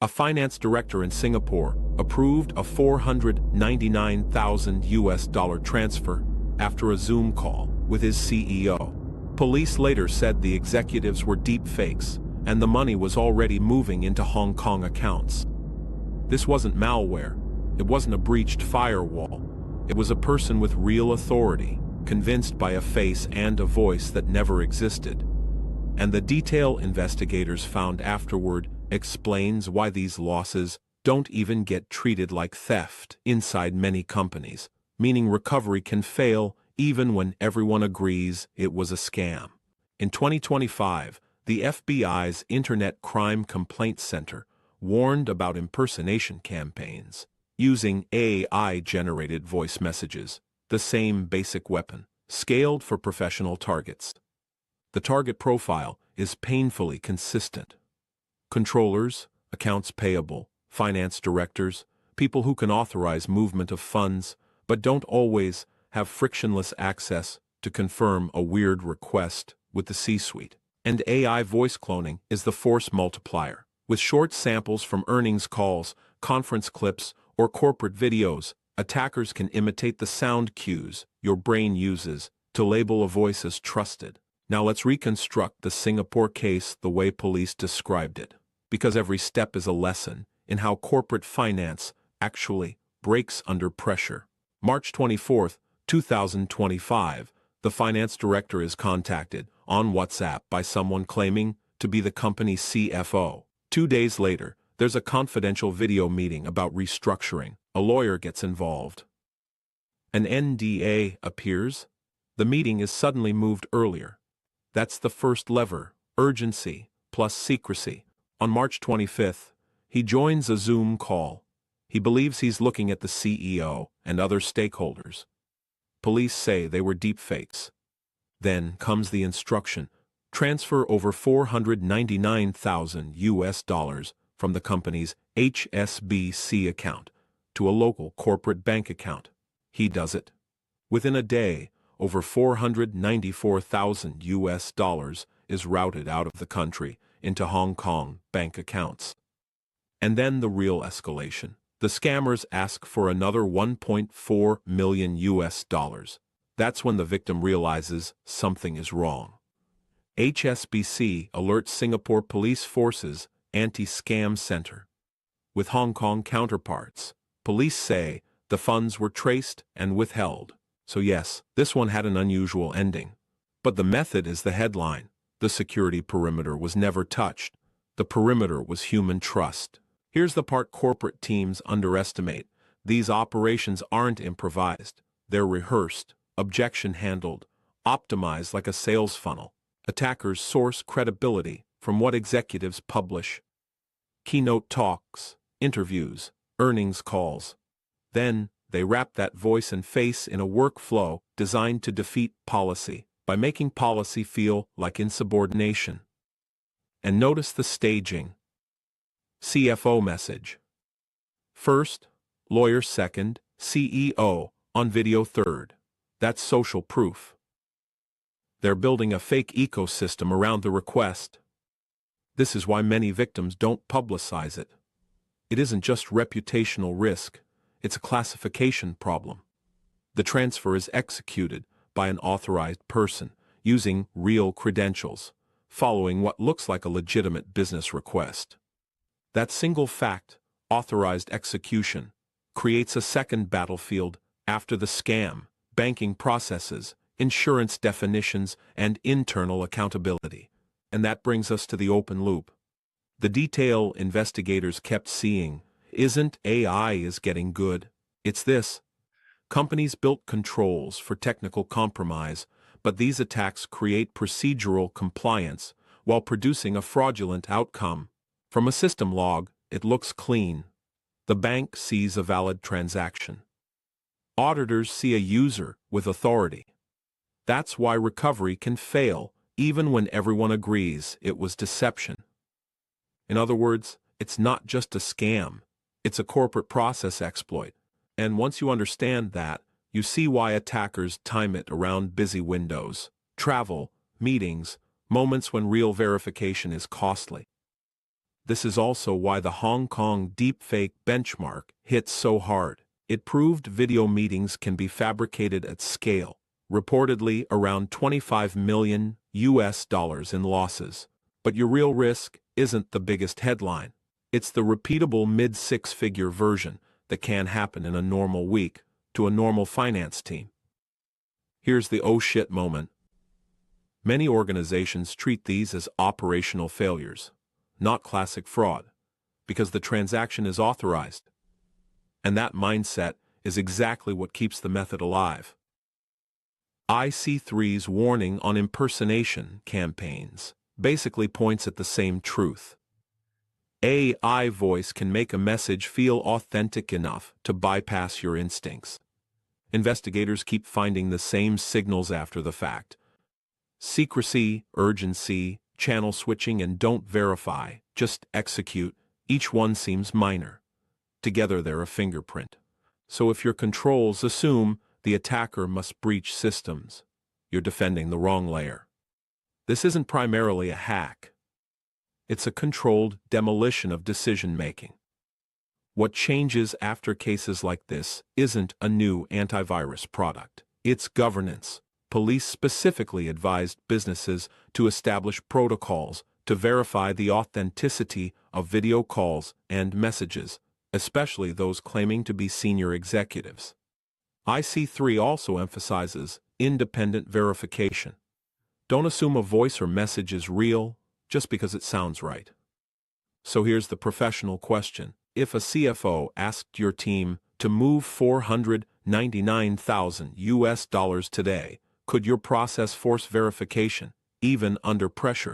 A finance director in Singapore approved a $499,000 transfer after a Zoom call with his CEO. Police later said the executives were deepfakes, and the money was already moving into Hong Kong accounts. This wasn't malware. It wasn't a breached firewall. It was a person with real authority, convinced by a face and a voice that never existed. And the detail investigators found afterward explains why these losses don't even get treated like theft inside many companies, meaning recovery can fail even when everyone agrees it was a scam. In 2025, the FBI's Internet Crime Complaint Center warned about impersonation campaigns using AI-generated voice messages, the same basic weapon, scaled for professional targets. The target profile is painfully consistent. Controllers, accounts payable, finance directors, people who can authorize movement of funds, but don't always have frictionless access to confirm a weird request with the C-suite. And AI voice cloning is the force multiplier. With short samples from earnings calls, conference clips, or corporate videos, attackers can imitate the sound cues your brain uses to label a voice as trusted. Now let's reconstruct the Singapore case the way police described it, because every step is a lesson in how corporate finance actually breaks under pressure. March 24, 2025, the finance director is contacted on WhatsApp by someone claiming to be the company's CFO. 2 days later, there's a confidential video meeting about restructuring. A lawyer gets involved. An NDA appears. The meeting is suddenly moved earlier. That's the first lever, urgency plus secrecy. On March 25th, he joins a Zoom call. He believes he's looking at the CEO and other stakeholders. Police say they were deepfakes. Then comes the instruction: transfer over $499,000 from the company's HSBC account to a local corporate bank account. He does it. Within a day, over $494,000 is routed out of the country into Hong Kong bank accounts. And then the real escalation. The scammers ask for another $1.4 million. That's when the victim realizes something is wrong. HSBC alerts Singapore Police Force's Anti-Scam Center. With Hong Kong counterparts, police say the funds were traced and withheld. So yes, this one had an unusual ending. But the method is the headline. The security perimeter was never touched. The perimeter was human trust. Here's the part corporate teams underestimate. These operations aren't improvised. They're rehearsed, objection handled, optimized like a sales funnel. Attackers source credibility from what executives publish. Keynote talks, interviews, earnings calls. Then, they wrap that voice and face in a workflow designed to defeat policy by making policy feel like insubordination. And notice the staging. CFO message. First, lawyer second, CEO on video third. That's social proof. They're building a fake ecosystem around the request. This is why many victims don't publicize it. It isn't just reputational risk, it's a classification problem. The transfer is executed by an authorized person using real credentials, following what looks like a legitimate business request. That single fact, authorized execution, creates a second battlefield after the scam: banking processes, insurance definitions, and internal accountability. And that brings us to the open loop. The detail investigators kept seeing isn't AI is getting good. It's this. Companies built controls for technical compromise, but these attacks create procedural compliance while producing a fraudulent outcome. From a system log, it looks clean. The bank sees a valid transaction. Auditors see a user with authority. That's why recovery can fail, even when everyone agrees it was deception. In other words, it's not just a scam, it's a corporate process exploit. And once you understand that, you see why attackers time it around busy windows, travel, meetings, moments when real verification is costly. This is also why the Hong Kong deepfake benchmark hit so hard. It proved video meetings can be fabricated at scale, reportedly around $25 million in losses. But your real risk isn't the biggest headline. It's the repeatable mid-six-figure version that can happen in a normal week to a normal finance team. Here's the oh shit moment. Many organizations treat these as operational failures, not classic fraud, because the transaction is authorized. And that mindset is exactly what keeps the method alive. IC3's warning on impersonation campaigns basically points at the same truth. AI voice can make a message feel authentic enough to bypass your instincts. Investigators keep finding the same signals after the fact. Secrecy, urgency, channel switching, and don't verify, just execute. Each one seems minor. Together they're a fingerprint. So if your controls assume the attacker must breach systems, you're defending the wrong layer. This isn't primarily a hack. It's a controlled demolition of decision-making. What changes after cases like this isn't a new antivirus product. It's governance. Police specifically advised businesses to establish protocols to verify the authenticity of video calls and messages, especially those claiming to be senior executives. IC3 also emphasizes independent verification. Don't assume a voice or message is real just because it sounds right. So here's the professional question. If a CFO asked your team to move $499,000 today, could your process force verification, even under pressure?